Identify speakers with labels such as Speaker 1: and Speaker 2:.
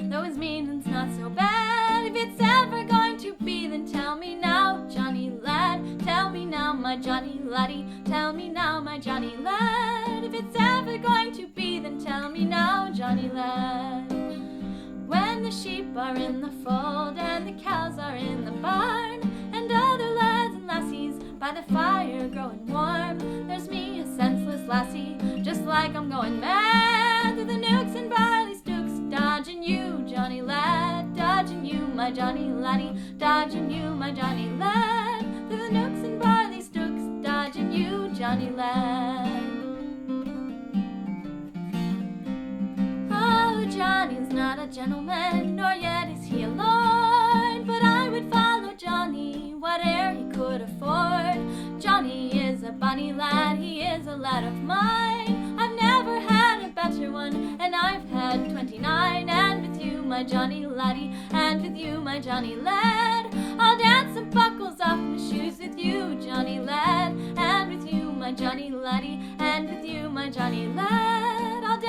Speaker 1: though his meaning's not so bad. If it's ever going to be, then tell me now, Johnny lad. Tell me now, my Johnny laddie. Tell me now, my Johnny lad. If it's ever going to be, then tell me now, Johnny lad. When the sheep are in the fold and the cows are in the barn, and other lads and lassies by the fire growing warm, there's me, a senseless lassie, just like I'm going mad, through the nooks and barley stooks, dodging you, Johnny lad, dodging you, my Johnny laddie, dodging you, my Johnny lad, through the nooks and barley stooks, dodging you, Johnny lad. Oh, Johnny's not a gentleman, nor yet is he a lord, but I would follow Johnny, whate'er he could afford. Johnny is a bonny lad, he is a lad of mine. I've never had a better one, and I've had 29. And with you, my Johnny laddie, and with you, my Johnny lad, I'll dance some buckles off my shoes with you, Johnny lad. And with you, my Johnny laddie, and with you, my Johnny lad, I'll dance